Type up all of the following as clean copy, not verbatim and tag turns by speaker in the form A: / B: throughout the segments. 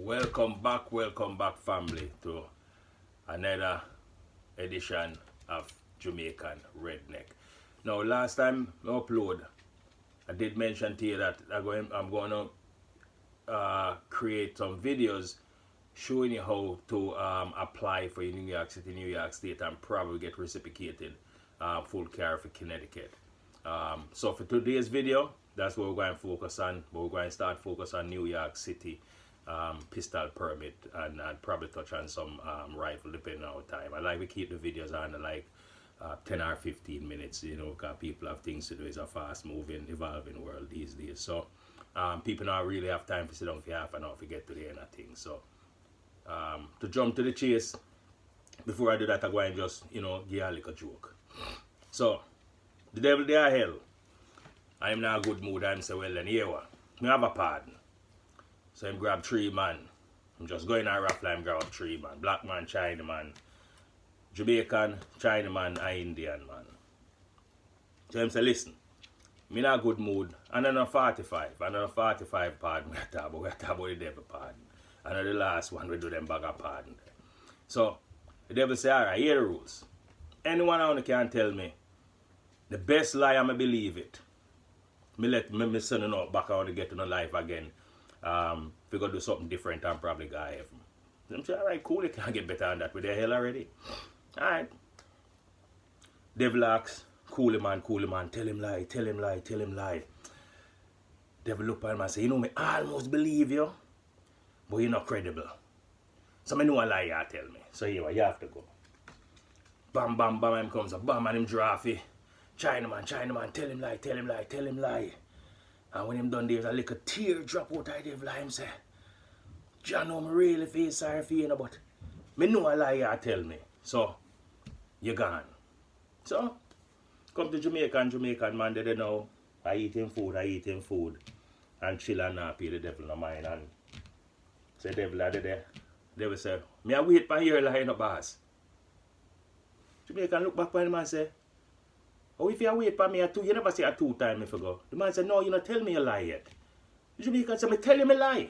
A: Welcome back, family, to another edition of Jamaican Redneck. Now, last time I upload, I did mention to you that I'm going to create some videos showing you how to apply for New York City, New York State, and probably get reciprocated full carry for Connecticut. So for today's video, that's what we're going to focus on. But we're going to start focus on New York City pistol permit and probably touch on some rifle depending on our time. I like to keep the videos on like 10 or 15 minutes, you know, because people have things to do. It's a fast moving, evolving world these days. So people don't really have time to sit down for half an hour to get to the end of things. So to jump to the chase, before I do that, I'm going to just, you know, give you a little joke. So, the devil there hell. I'm in a good mood and say, well then here what? Me have a pardon. So him grab 3 man. I'm just going a rough line, grab up 3 man. Black man, China man, Jamaican, China man, and Indian man. So him say, listen, me in a good mood. And another 45 pardon we talk about. We talk about the devil pardon. And the last one we do them bag of pardon. So the devil say, alright, here the rules. Anyone out there can tell me the best lie, I'ma believe it. Me let me son know back out to get to no life again. If we gonna do something different and probably go heaven. I'm saying, alright, cool, you can't get better than that with the hell already. Alright. Devil asks, cool man, tell him lie. Devil look at him and say, you know me almost believe you, but you're not credible. So I know a lie you tell me. So here you have to go. Bam, him comes up, bam, and him drafty. China man, tell him lie. And when him done, there's a little tear drop out of the devil. Him say, John, I'm really feel sorry for you, but me know a lie you tell me. So, you gone. So, come to Jamaican man, they know, I eat him food, and chill and not pay the devil no mind. And say, devil, there. Devil say, me I wait for your lie, no boss. Jamaican look back on him and say, oh, if you wait for me at 2, you never say a 2 times if you go. The man said, no, you not tell me a lie yet. The Jamaican said, me tell you me lie.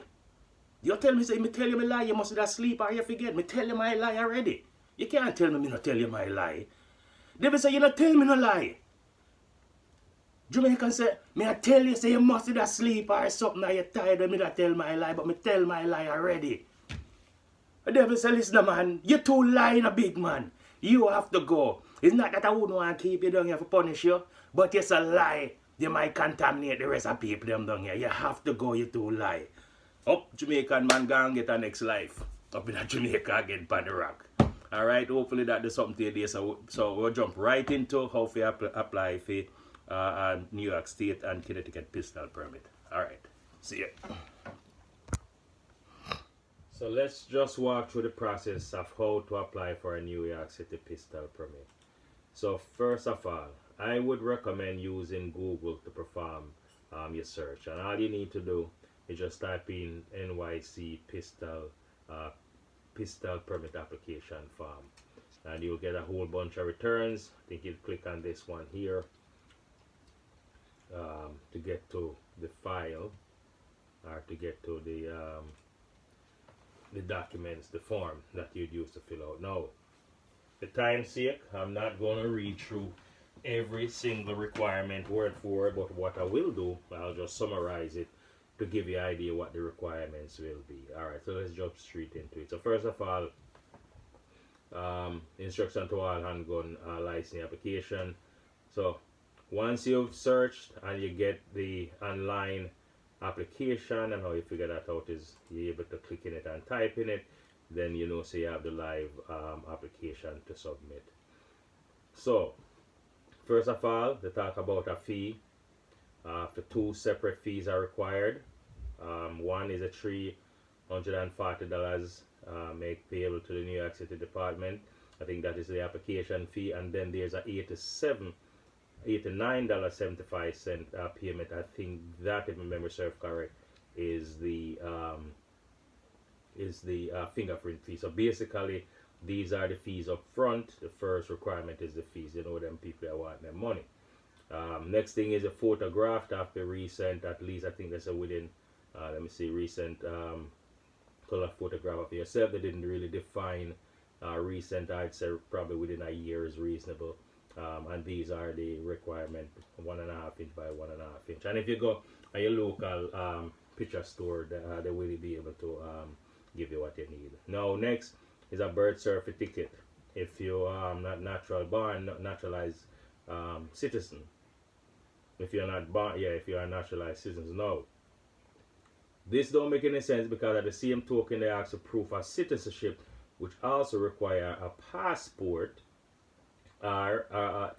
A: You tell me, say, me tell you me lie, you must have sleep or you forget. Me tell you my lie already. You can't tell me not tell you my lie. Devil say, you not tell me no lie. Jamaican say, me I tell you, say you must have sleep or something or you're tired of me not tell my lie, but me tell my lie already. The devil say, listen man, you too lying a big man. You have to go. It's not that I wouldn't want to keep you down here to punish you, but it's a lie. You might contaminate the rest of people them down here. You have to go, you too lie. Up, Jamaican man go and get a next life. Up in Jamaica again, pan the rock. Alright, hopefully that does something today. So we'll jump right into how to apply for New York State and Connecticut pistol permit. Alright, see you. So let's just walk through the process of how to apply for a New York City pistol permit. So first of all, I would recommend using Google to perform your search. And all you need to do is just type in NYC pistol permit application form. And you'll get a whole bunch of returns. I think you'll click on this one here to get to the file or to get to the documents, the form that you'd use to fill out. Now, for time's sake, I'm not going to read through every single requirement word for word, but what I will do, I'll just summarize it to give you an idea what the requirements will be. Alright, so let's jump straight into it. So first of all, instruction to all handgun license application. So once you've searched and you get the online application, and how you figure that out is you're able to click in it and type in it, then you know, so you have the live application to submit. So first of all, they talk about a fee. For 2 separate fees are required. One is a $340 make payable to the New York City Department. I think that is the application fee, and then there's a $89.75 payment. I think that, if my memory serves correct, is the fingerprint fee. So basically, these are the fees up front. The first requirement is the fees. You know, them people that want their money. Next thing is a photograph to have to resent at least, I think that's a within, let me see, recent color photograph of yourself. They didn't really define recent. I'd say probably within a year is reasonable. And these are the requirement: 1.5 inch by 1.5 inch. And if you go at your local picture store, they will be able to give you what you need. Now, next is a birth certificate. If you are not natural born, naturalized citizen. If you're not born, yeah, if you are naturalized citizens, no. This don't make any sense because at the same token they ask for proof of citizenship, which also require a passport or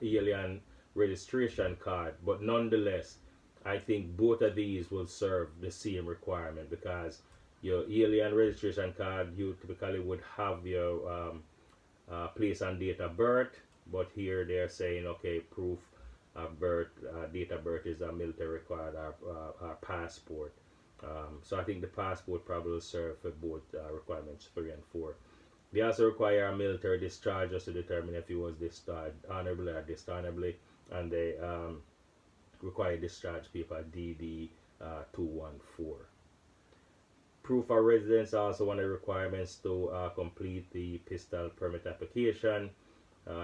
A: alien registration card. But nonetheless, I think both of these will serve the same requirement, because your alien registration card, you typically would have your place and date of birth, but here they're saying, okay, proof of birth, date of birth is a military required, our passport. So I think the passport probably will serve for both requirements 3 and 4. They also require a military discharge just to determine if he was discharged honorably or dishonorably, and they require discharge paper DD 214. Proof of residence, also one of the requirements to complete the pistol permit application.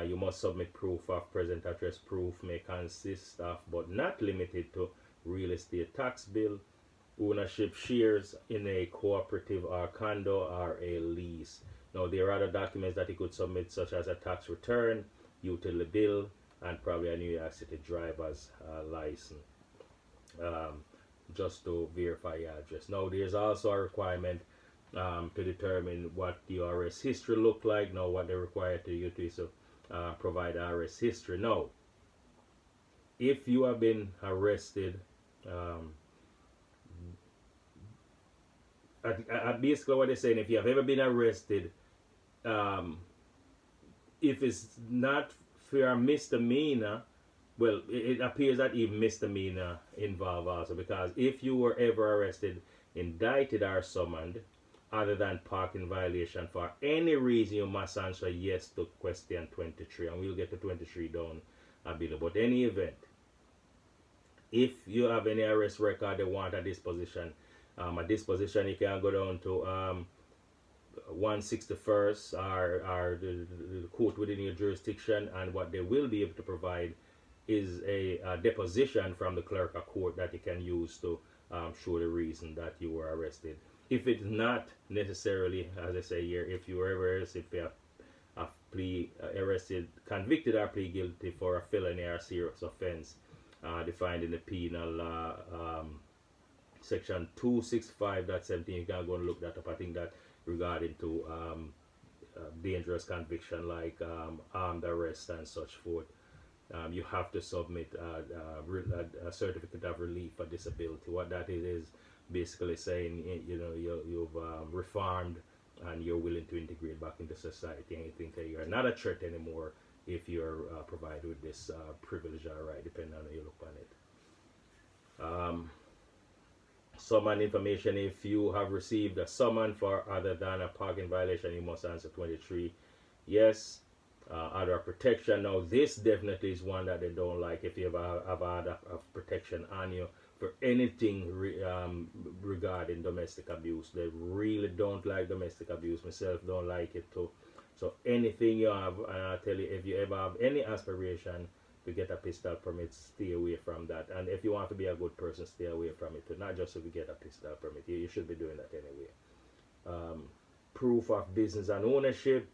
A: You must submit proof of present address. Proof may consist of, but not limited to, real estate tax bill, ownership shares in a cooperative or condo, or a lease. Now, there are other documents that you could submit, such as a tax return, utility bill, and probably a New York City driver's license, just to verify your address. Now, there's also a requirement to determine what the arrest history look like. Now, what they require to you to is provide arrest history. Now, if you have been arrested, basically what they're saying, if you have ever been arrested, if it's not for a misdemeanor, well, it appears that even misdemeanor involved also, because if you were ever arrested, indicted, or summoned other than parking violation, for any reason, you must answer yes to question 23, and we'll get to 23 down a bit. But any event, if you have any arrest record they want a disposition, you can go down to 161st or the court within your jurisdiction, and what they will be able to provide is a deposition from the clerk of court that you can use to show the reason that you were arrested. If it's not necessarily, as I say here, if you were ever arrested, if you have arrested, convicted, or plead guilty for a felony or serious offense defined in the penal law, section 265.17, you can go and look that up. I think that regarding to dangerous conviction like armed arrest and such forth, you have to submit a certificate of relief for disability. What that is basically saying, you know, you've reformed and you're willing to integrate back into society, and you think that you're not a threat anymore if you're provided with this privilege or right, depending on how you look on it. Summon information: if you have received a summon for other than a parking violation, you must answer 23 yes. Other protection. Now, this definitely is one that they don't like. If you ever have other protection on you for anything regarding domestic abuse, they really don't like domestic abuse. Myself don't like it too. So anything you have, and I tell you, if you ever have any aspiration to get a pistol permit, stay away from that. And if you want to be a good person, stay away from it too. Not just if you get a pistol permit, you should be doing that anyway. Proof of business and ownership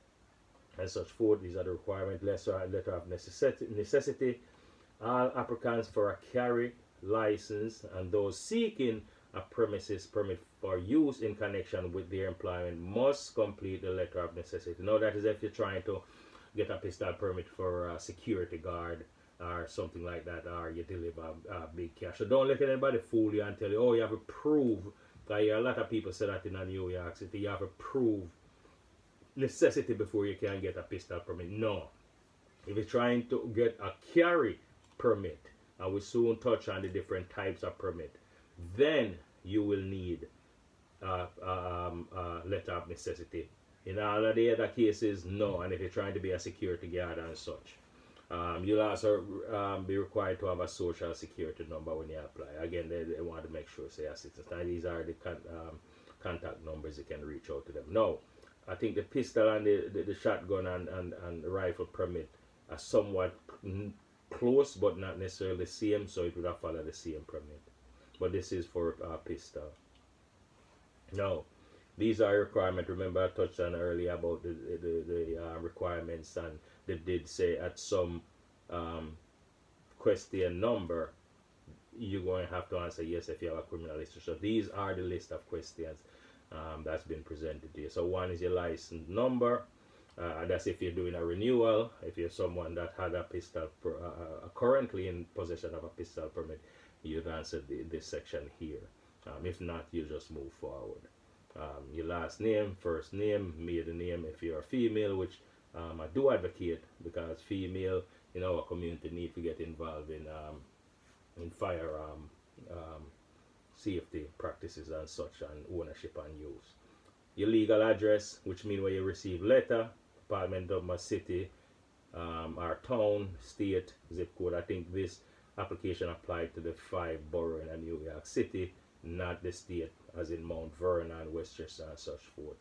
A: and such forth, these are the requirements. Letter of necessity. All applicants for a carry license and those seeking a premises permit for use in connection with their employment must complete the letter of necessity. Now, that is if you're trying to get a pistol permit for a security guard or something like that, or you deliver big cash. So don't let anybody fool you and tell you, oh, you have to prove. Because a lot of people say that in New York City, you have to prove necessity before you can get a pistol permit. No. If you're trying to get a carry permit, and we soon touch on the different types of permit, then you will need a letter of necessity. In all of the other cases, no. And if you're trying to be a security guard and such, you'll also be required to have a social security number when you apply. Again, they want to make sure, say, assistance. Now, these are the contact numbers, you can reach out to them. Now, I think the pistol and the shotgun and the rifle permit are somewhat close, but not necessarily the same, so it would have followed the same permit. But this is for a pistol. Now, these are requirements. Remember, I touched on earlier about the requirements, and they did say at some question number, you're going to have to answer yes if you have a criminal history. So these are the list of questions that's been presented to you. So one is your license number. That's if you're doing a renewal. If you're someone that had a pistol currently in possession of a pistol permit, you'd answer this section here. If not, you just move forward. Your last name, first name, maiden name. If you're a female, which I do advocate, because female in our community need to get involved in firearm safety practices and such, and ownership and use. Your legal address, which means where you receive letter, apartment number, city, or town, state, zip code. I think this application applied to the 5 boroughs in New York City, not the state, as in Mount Vernon, Westchester, and such forth.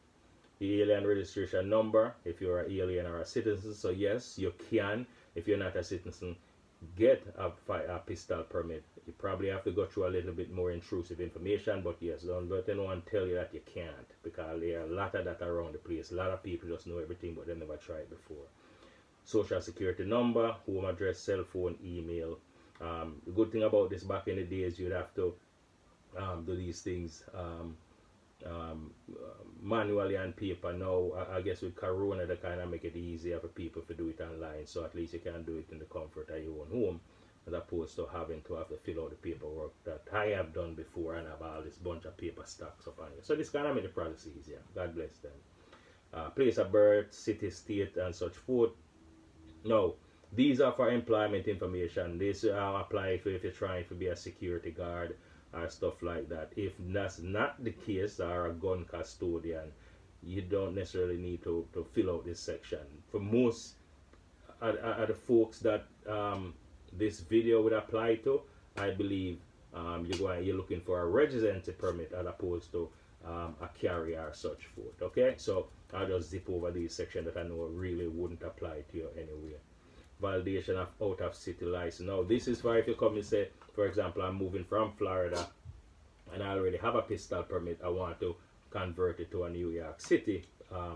A: The alien registration number, if you're an alien or a citizen. So yes, you can, if you're not a citizen, get a pistol permit. You probably have to go through a little bit more intrusive information, but yes, don't let anyone tell you that you can't, because there are a lot of that around the place. A lot of people just know everything, but they never tried before. Social security number, home address, cell phone, email. The good thing about this, back in the days, you'd have to do these things manually on paper. Now I guess with Corona, they kind of make it easier for people to do it online, so at least you can do it in the comfort of your own home, as opposed to having to have to fill out the paperwork that I have done before and have all this bunch of paper stacks up on you. So this kind of make the process easier. God bless them. Place of birth, city, state, and such forth. Now, these are for employment information. This apply if you're trying to be a security guard or stuff like that. If that's not the case, or a gun custodian, you don't necessarily need to fill out this section. For most of the folks that this video would apply to, I believe you're looking for a residency permit as opposed to a carrier or such forth. Okay, so I'll just zip over these sections that I know really wouldn't apply to you anyway. Validation of out of city license. Now this is for if you come and say, for example, I'm moving from Florida and I already have a pistol permit, I want to convert it to a New York City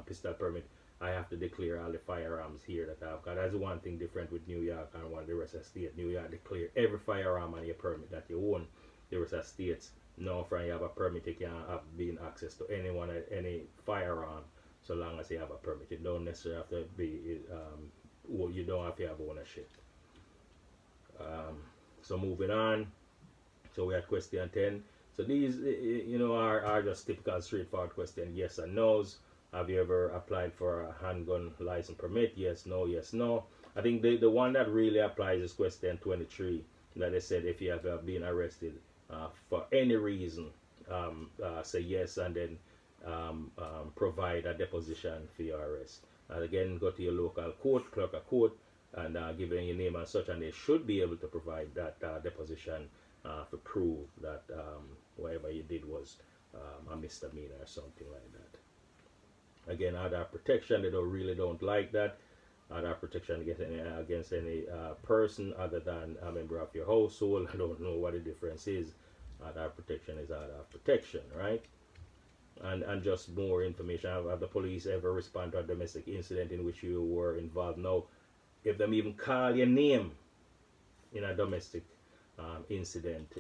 A: pistol permit. I have to declare all the firearms here that I've got. That's one thing different with New York and one the rest of the state. New York declare every firearm on your permit that you own. The rest of states, no, from you have a permit, you can have been access to any firearm so long as you have a permit. You don't necessarily have to be you don't have to have ownership. So moving on, so we had question 10. So these are just typical straightforward question, yes and no's. Have you ever applied for a handgun license permit? Yes, no, yes, no. I think the one that really applies is question 23, that they said if you have been arrested for any reason, say yes, and then provide a deposition for your arrest. And again, go to your local court, clerk of court, and give them your name and such, and they should be able to provide that deposition to prove that whatever you did was a misdemeanor or something like that. Again, other protection, they really don't like that. Other protection against any person other than a member of your household. I don't know what the difference is. Other protection is other protection, right? And just more information. Have the police ever respond to a domestic incident in which you were involved? Now, if them even call your name in a domestic incident,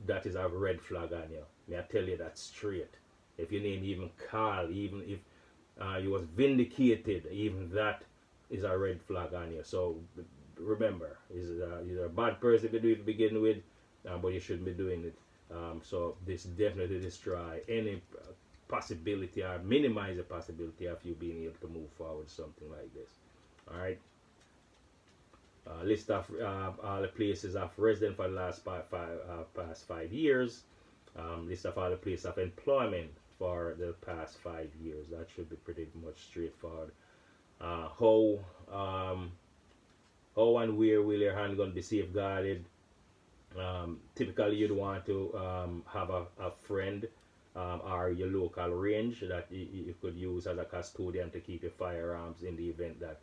A: that is a red flag on you. May I tell you that straight. If your name even call, even if you was vindicated, even that is a red flag on you. So remember, you're a bad person if you do it to begin with, but you shouldn't be doing it. So this definitely destroy any possibility or minimize the possibility of you being able to move forward, something like this. All right. List of all the places of residence for the last past 5 years. List of all the places of employment for the past 5 years. That should be pretty much straightforward. How and where will your handgun be safeguarded? Typically, you'd want to have a friend or your local range that you could use as a custodian to keep your firearms in the event that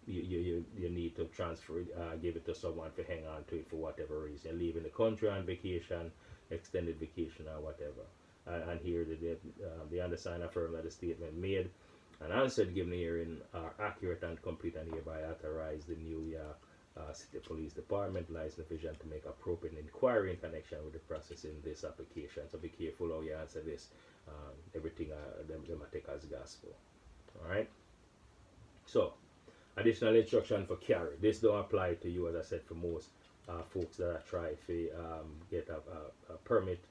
A: you need to transfer give it to someone to hang on to it for whatever reason. You're leaving the country on vacation, extended vacation or whatever. And here the undersigned affirm that the statement made and answered given herein are accurate and complete, and hereby authorize the New York City Police Department License Division to make appropriate inquiry in connection with the process in this application. So be careful how you answer this. Everything them take as gospel. Alright? So, additional instruction for carry. This don't apply to you, as I said, for most folks that are trying to get a permit.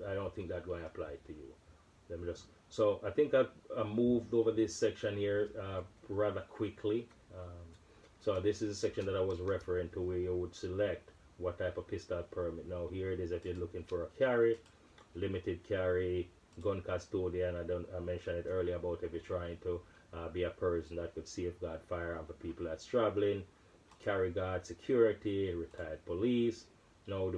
A: I don't think that's going to apply to you. Let me just. So I think I moved over this section here rather quickly. So this is a section that I was referring to where you would select what type of pistol permit. Now here it is if you're looking for a carry, limited carry, gun custodian. I mentioned it earlier about if you're trying to be a person that could safeguard firearm for people that's traveling, carry guard security, retired police. Now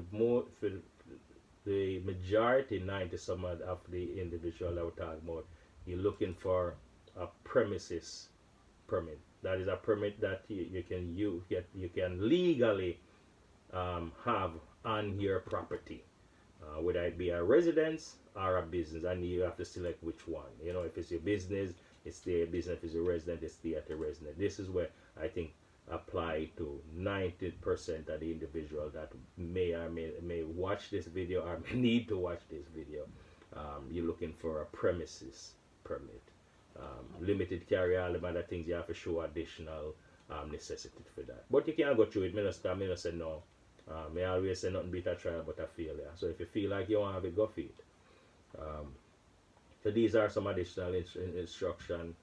A: the majority, 90 some of the individual that we're talking about, you're looking for a premises permit. That is a permit that you can legally have on your property, whether it be a residence or a business, and you have to select which one. You know, if it's your business, it's the business. If it's a resident, it's the at the resident. This is where I think apply to 90% of the individual that may watch this video or may need to watch this video. You're looking for a premises permit. Limited carry, all the other things you have to show additional necessity for that. But you can't go through it. I say no. I always say nothing beat a trial but a failure. So if you feel like you want to have it, go for it. So these are some additional instruction.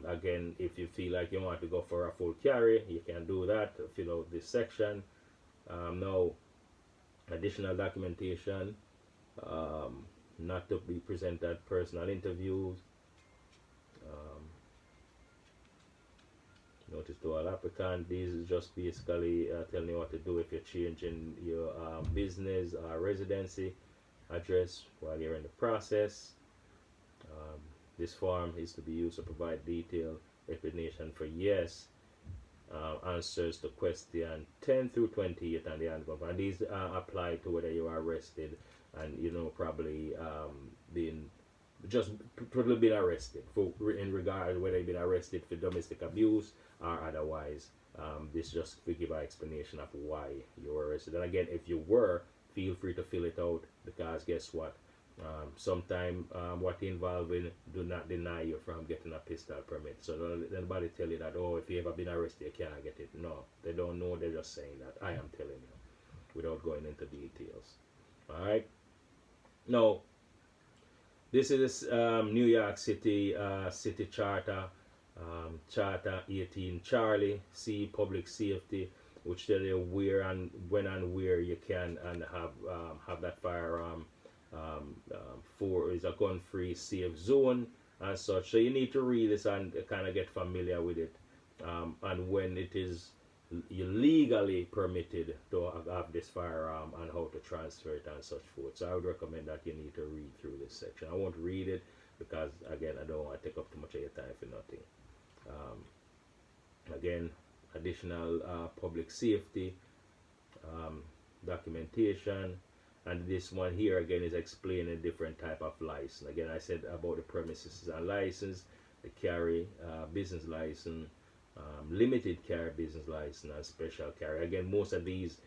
A: Again, if you feel like you want to go for a full carry, you can do that. Fill out this section. Now, additional documentation. Not to be presented personal interviews. Notice to all applicants, this is just basically telling you what to do if you're changing your business or residency address while you're in the process. This form is to be used to provide detailed explanation for yes answers to question 10 through 28 on the handgun. And these apply to whether you are arrested and probably probably been arrested for in regard to whether you've been arrested for domestic abuse or otherwise. This just to give an explanation of why you were arrested. And again, if you were, feel free to fill it out, because guess what? Sometimes what involved in do not deny you from getting a pistol permit. So don't let anybody tell you that, oh, if you ever been arrested, you can't get it. No, they don't know. They're just saying that. I am telling you, without going into details. All right. Now, this is New York City City Charter, Charter 18 Charlie C Public Safety, which tell you where and when and where you can and have that firearm. For is a gun-free safe zone and such. So you need to read this and kind of get familiar with it, and when it is legally permitted to have this firearm and how to transfer it and such forth. So I would recommend that you need to read through this section. I won't read it because again I don't want to take up too much of your time for nothing. Again, additional public safety documentation. And this one here again is explaining a different type of license. Again, I said about the premises and license, the carry business license, limited carry business license, and special carry. Again, most of these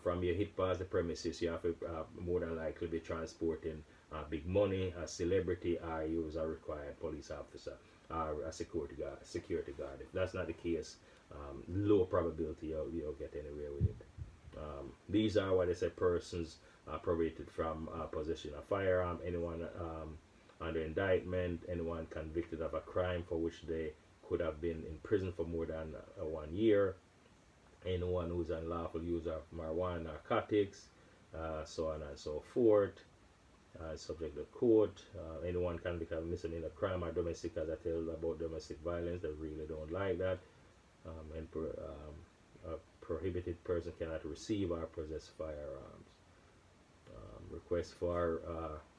A: from your hit past the premises, you have to more than likely be transporting big money, a celebrity, or you as a required police officer or a security guard. If that's not the case, low probability you'll get anywhere with it. These are what I said, persons prohibited from possession of firearm, anyone under indictment, anyone convicted of a crime for which they could have been in prison for more than 1 year, anyone who's unlawful user of marijuana, narcotics, so on and so forth, subject to court, anyone convicted of misdemeanor crime or domestic, as I tell you about domestic violence, they really don't like that, and a prohibited person cannot receive or possess firearms. Request for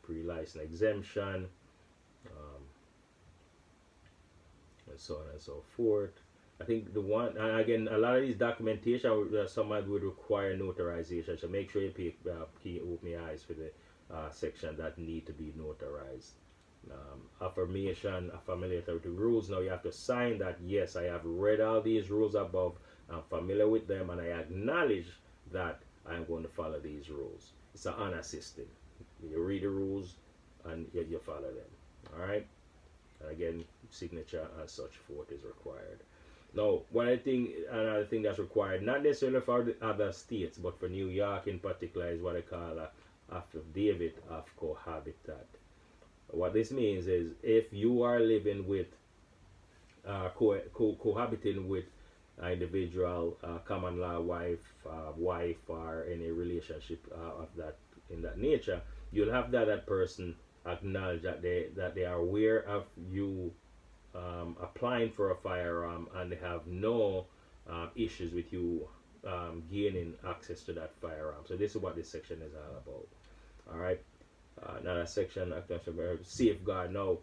A: pre-license exemption, and so on and so forth. I think the one, and again, a lot of these documentation, someone would require notarization, so make sure you open your eyes for the section that need to be notarized. Affirmation, familiarity with the rules. Now you have to sign that, yes, I have read all these rules above, I'm familiar with them, and I acknowledge that I'm going to follow these rules. It's an honor system. You read the rules and you follow them. All right. And again, signature and such forth is required. Now, another thing that's required, not necessarily for the other states, but for New York in particular, is what I call a affidavit of cohabitat. What this means is, if you are living with, cohabiting with an individual, common law wife, or any relationship of that in that nature, you'll have that person acknowledge that they are aware of you applying for a firearm, and they have no issues with you gaining access to that firearm. So this is what this section is all about. All right. Another section, safeguard. Now,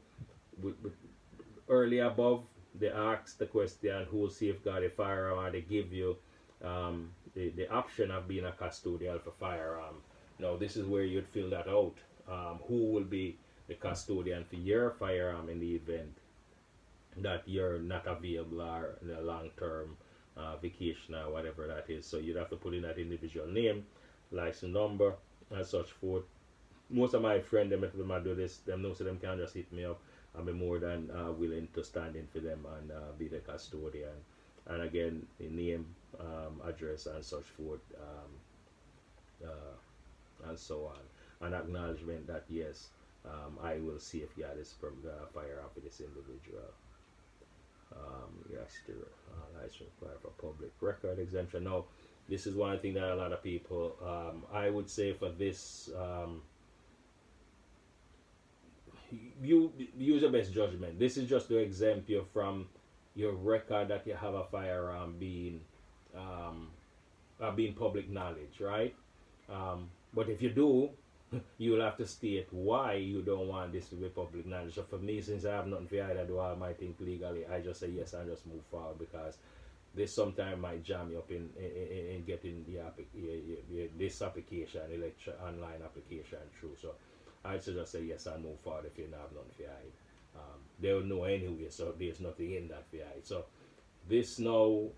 A: early above, they ask the question, who will safeguard a firearm, or they give you the option of being a custodial for firearm. Now, this is where you'd fill that out. Who will be the custodian for your firearm in the event that you're not available, or in a long-term vacation or whatever that is. So you'd have to put in that individual name, license number, and such forth. Most of my friends, them do this, them know, so them can just hit me up. I'll be more than willing to stand in for them and be the custodian. And again, the name, address, and such forth, and so on. An acknowledgement that, yes, I will safeguard this from the firearm for this individual. Yes, license required for public record exemption. Now, this is one thing that a lot of people, I would say for this, you use your best judgment. This is just to exempt you from your record that you have a firearm being public knowledge, right? But if you do, you'll have to state why you don't want this to be public knowledge. So for me, since I have nothing for you to do all my things legally, I just say yes and just move forward, because this sometimes might jam you up in getting this application, online application through. So I should just say yes and move forward if you don't have nothing for you. They'll know anyway, so there's nothing in that for you. So this now,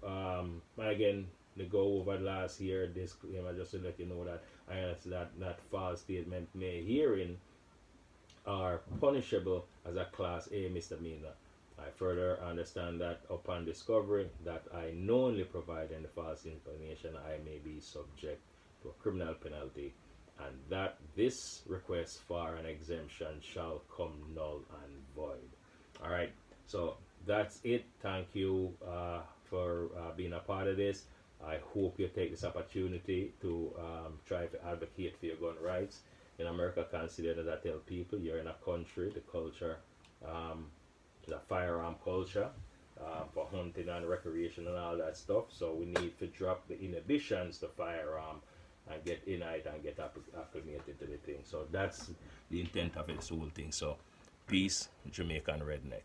A: again, they go over last year, disclaimer, just to let you know that I understand that false statement made herein are punishable as a Class A misdemeanor. I further understand that upon discovery that I knowingly provide any false information, I may be subject to a criminal penalty, and that this request for an exemption shall come null and void. All right, so that's it. Thank you for being a part of this. I hope you take this opportunity to try to advocate for your gun rights. In America, consider that I tell people, you're in a country, the culture, the firearm culture, for hunting and recreation and all that stuff. So we need to drop the inhibitions to firearm and get in it and get acclimated to the thing. So that's the intent of this whole thing. So peace, Jamaican Redneck.